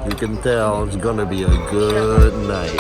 You can tell it's gonna be a good night.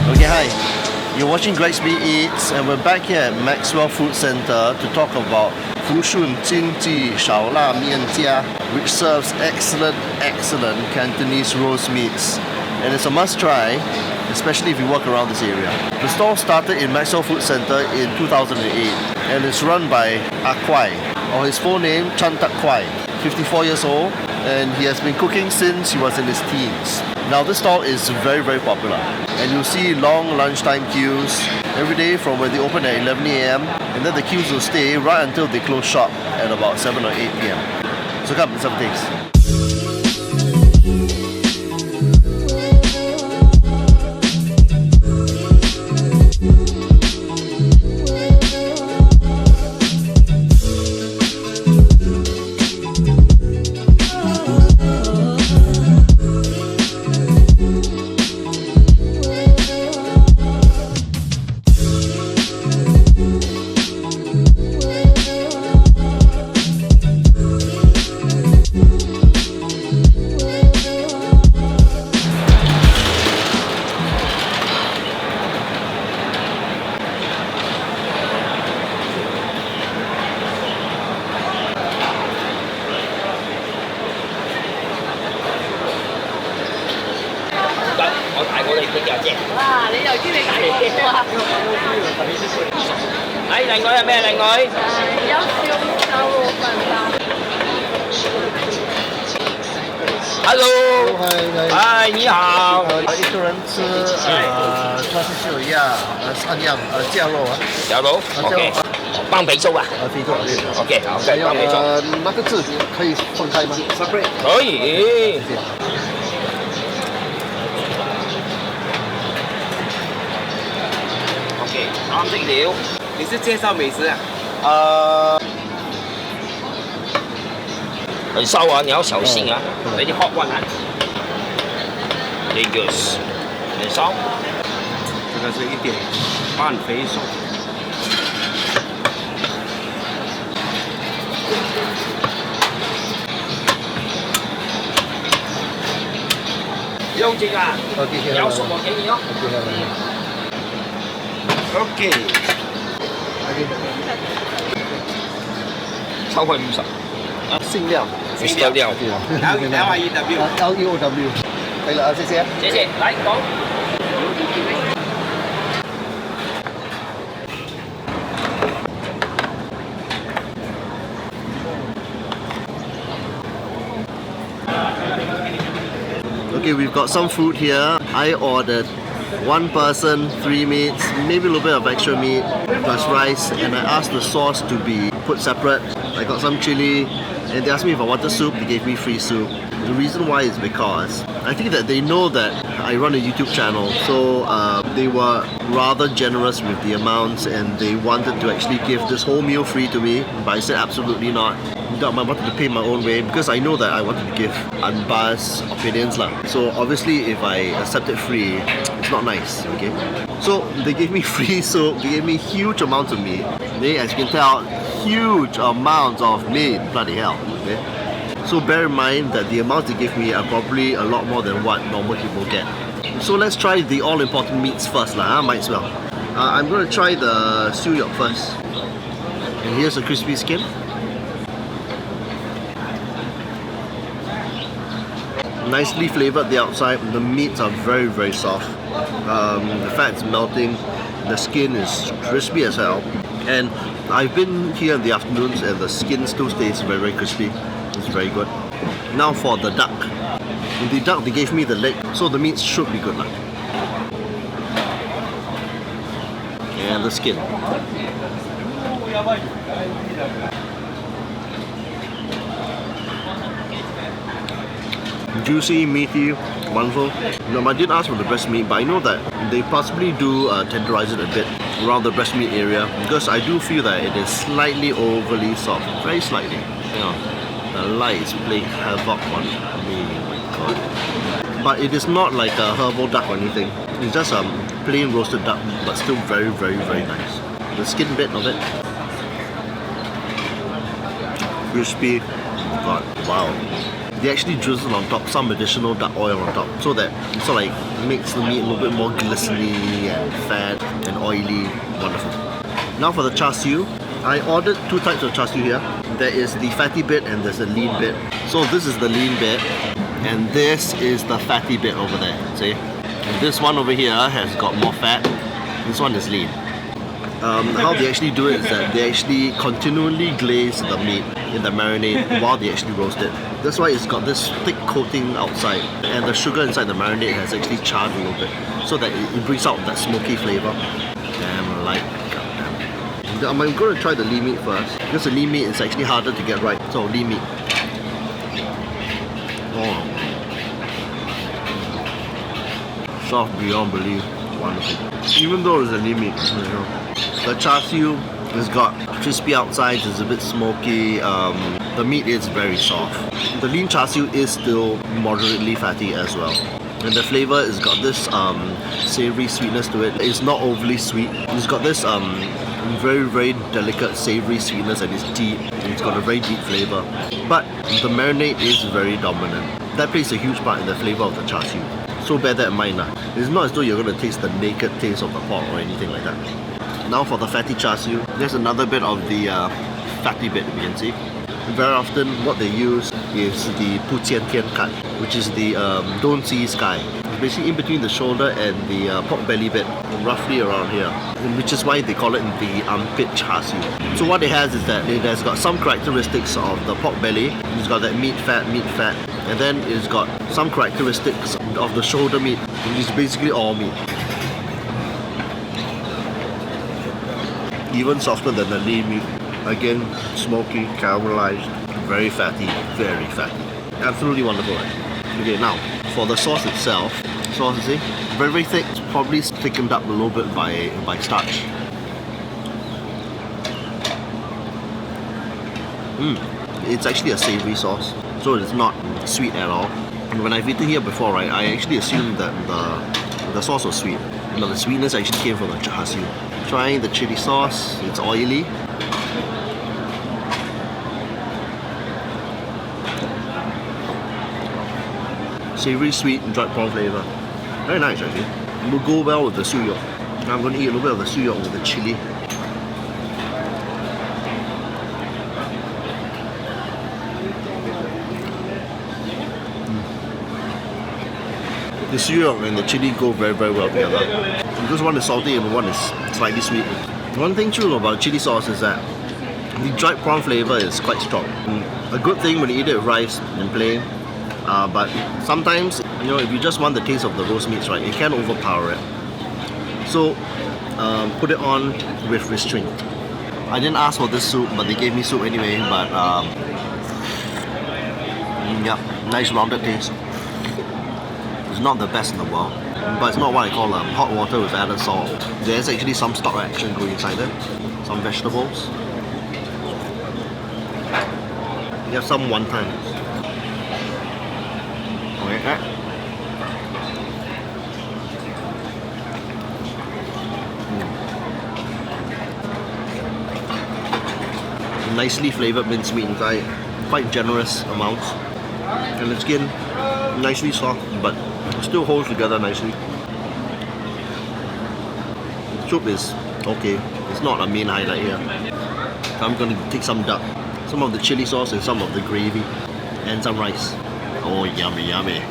Okay, hi. You're watching Greg's Me Eats, and we're back here at Maxwell Food Centre to talk about 福顺烧腊面家, which serves excellent Cantonese roast meats. And it's a must try, especially if you walk around this area. The stall started in Maxwell Food Centre in 2008, and it's run by Kwai, or his full name, Chan Tak Kwai, 54 years old, and he has been cooking since he was in his teens. Now this stall is very popular, and you'll see long lunchtime queues every day from when they open at 11 AM, and then the queues will stay right until they close shop at about 7 or 8 PM. So come, let's have a taste. Hello， 嗨，你好。一个人吃川式酒鸭，三样酱肉啊。酱肉 ，OK， 棒肥粥啊。肥粥 OK， 好，棒肥粥。那个字可以分开吗 ？Separate。可以。OK， 啱色料。你是介绍美食啊？很烧啊，你要小心啊。Very hot one 啊。Delicious， 很烧。这个是一点半肥熟。有劲啊！有熟我给你哦。OK。超过50。姓廖，料。LEOW， 可以了，谢谢。谢谢，来講。Okay, we've got some food here. I ordered one person, 3 meats, maybe a little bit of extra meat, plus rice, and I asked the sauce to be put separate. I got some chili, and they asked me if I wanted soup. They gave me free soup. The reason why is because I think that they know that I run a YouTube channel, so they were rather generous with the amounts, and they wanted to actually give this whole meal free to me, but I said absolutely not. I wanted to pay my own way because I know that I wanted to give unbiased opinions lah. So obviously if I accept it free, it's not nice, okay? So they gave me free soup, they gave me huge amounts of meat. They, as you can tell, huge amounts of meat, bloody hell, okay? So bear in mind that the amounts they give me are probably a lot more than what normal people get. So let's try the all-important meats first lah, might as well. I'm going to try the stew yolk first. And here's the crispy skin. Nicely flavored the outside, the meats are very soft. The fat's melting, the skin is crispy as hell. And I've been here in the afternoons and the skin still stays very crispy. It's very good. Now for the duck. In the duck they gave me the leg, so the meats should be good. And the skin. Juicy, meaty, wonderful. I didn't ask for the breast meat, but I know that they possibly do tenderize it a bit around the breast meat area because I do feel that it is slightly overly soft, very slightly. You know, the light is playing havoc on me. Oh my god! But it is not like a herbal duck or anything. It's just a plain roasted duck, but still very, very, very nice. The skin bit of it, crispy. Oh god! Wow. They actually drizzle on top some additional duck oil on top so that it sort of like makes the meat a little bit more glistening and fat and oily. Wonderful. Now for the char siu. I ordered two types of char siu here. There is the fatty bit and there's the lean bit. So this is the lean bit and this is the fatty bit over there. See? And this one over here has got more fat. This one is lean. How they actually do it is that they actually continually glaze the meat in the marinade while they actually roast it. That's why it's got this thick coating outside and the sugar inside the marinade has actually charred a little bit so that it brings out that smoky flavor. Damn light. I'm going to try the lean meat first because the lean meat is actually harder to get right. So lean meat. Oh. Soft beyond belief. Wonderful. Even though it's a lean meat, you know. The char siu has got crispy outside, it's a bit smoky, the meat is very soft. The lean char siu is still moderately fatty as well. And the flavour has got this savoury sweetness to it. It's not overly sweet. It's got this very, very delicate savoury sweetness and it's deep. And it's got a very deep flavour. But the marinade is very dominant. That plays a huge part in the flavour of the char siu. So bear that in mind. It's not as though you're going to taste the naked taste of the pork or anything like that. Now for the fatty char siu, there's another bit of the fatty bit you can see. Very often what they use is the pu qian tian cut, which is the don't see sky. It's basically in between the shoulder and the pork belly bit, roughly around here, which is why they call it the armpit char siu. So what it has is that it has got some characteristics of the pork belly. It's got that meat fat, and then it's got some characteristics of the shoulder meat, which is basically all meat. Even softer than the lean meat. Again, smoky, caramelized, very fatty, very fatty. Absolutely wonderful. Okay, now for the sauce itself, sauce you see, very, very thick. It's probably thickened up a little bit by starch. It's actually a savory sauce, so it's not sweet at all. And when I've eaten here before, right, I actually assumed that the sauce was sweet. But the sweetness actually came from the char siu. Trying the chili sauce, it's oily. Savory, sweet, and dried prawn flavor. Very nice actually. It will go well with the siu yok. I'm going to eat a little bit of the siu yok with the chili. The siu yok and the chili go very, very well together. Because one is salty and one is slightly sweet. One thing true about chili sauce is that the dried prawn flavor is quite strong. A good thing when you eat it with rice and plain, but sometimes, you know, if you just want the taste of the roast meats, right, it can overpower it. So put it on with restraint. I didn't ask for this soup, but they gave me soup anyway. But yeah, nice rounded taste. It's not the best in the world, but it's not what I call hot water with added salt. There's actually some stock action going inside there, some vegetables. You have some wontons. Okay. Nicely flavored mincemeat inside, quite generous amounts, and the skin nicely soft, but still holds together nicely. The soup is okay. It's not a main highlight here. So I'm going to take some duck, some of the chili sauce and some of the gravy, and some rice. Oh, yummy, yummy.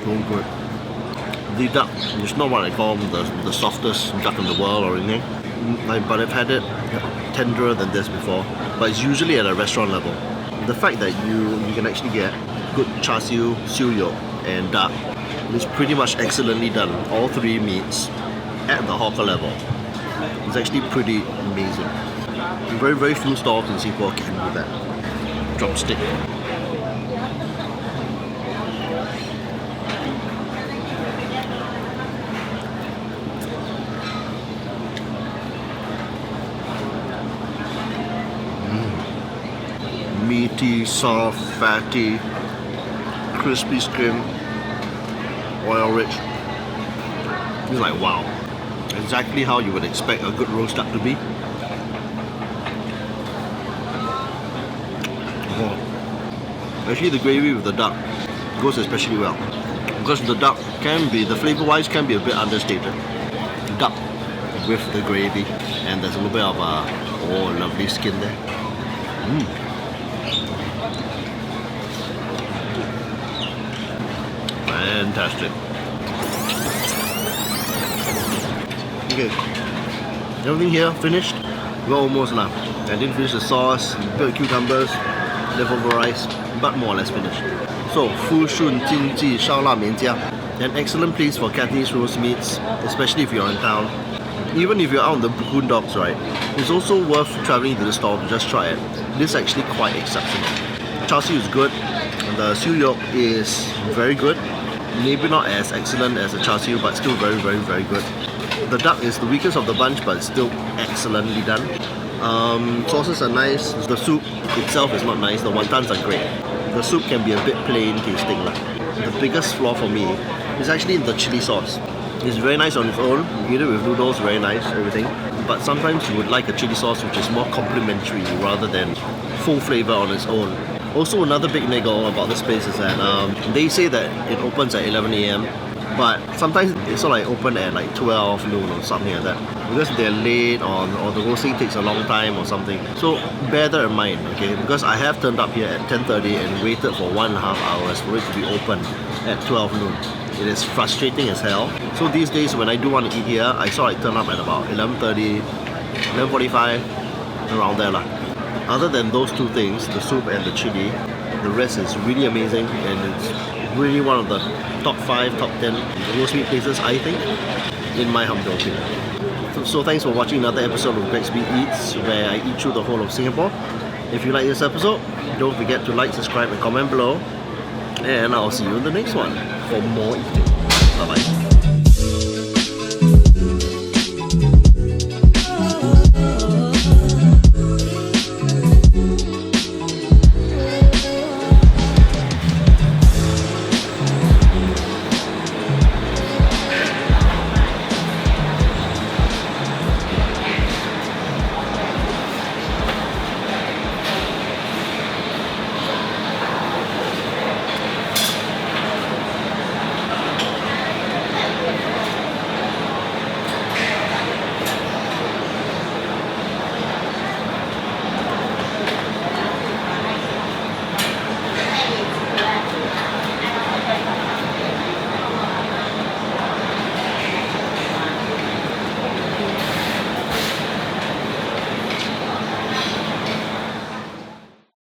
So good. The duck, it's not what I call the softest duck in the world or anything, but I've had it tenderer than this before. But it's usually at a restaurant level. The fact that you can actually get good char siu, siu yok, and duck is pretty much excellently done. All three meats at the hawker level. It's actually pretty amazing. Very, very few stalls in Singapore can do that. Drumstick. soft, fatty, crispy skin, oil rich. It's like wow, exactly how you would expect a good roast duck to be. Oh. Actually, the gravy with the duck goes especially well because the duck the flavor-wise can be a bit understated. Duck with the gravy, and there's a little bit of lovely skin there. Fantastic. Okay, everything here finished. We're almost now. I didn't finish the sauce, bit of cucumbers, leftover rice, but more or less finished. So,福顺烧腊面家, an excellent place for Cantonese roast meats, especially if you're in town. Even if you're out on the boondocks, right, it's also worth traveling to the store to just try it. This is actually quite exceptional. Char siu is good, and the siu yolk is very good. Maybe not as excellent as the char siu, but still very, very, very good. The duck is the weakest of the bunch, but still excellently done. Sauces are nice. The soup itself is not nice. The wontons are great. The soup can be a bit plain tasting. The biggest flaw for me is actually in the chili sauce. It's very nice on its own. You eat it with noodles, very nice, everything. But sometimes you would like a chili sauce which is more complementary rather than full flavor on its own. Also, another big niggle about this place is that they say that it opens at 11 AM, but sometimes it's sort of like open at like 12 noon or something like that, because they're late or the roasting takes a long time or something. So bear that in mind, okay? Because I have turned up here at 10:30 and waited for 1.5 hours for it to be open at 12 noon. It is frustrating as hell. So these days when I do want to eat here, I sort of turn up at about 11:30, 11:45, around there lah. Other than those two things, the soup and the chili, the rest is really amazing, and it's really one of the top 5, top 10 roast meat places, I think, in my humble opinion. So thanks for watching another episode of Greg's Meat Eats, where I eat through the whole of Singapore. If you like this episode, don't forget to like, subscribe and comment below, and I'll see you in the next one for more eating. Bye bye.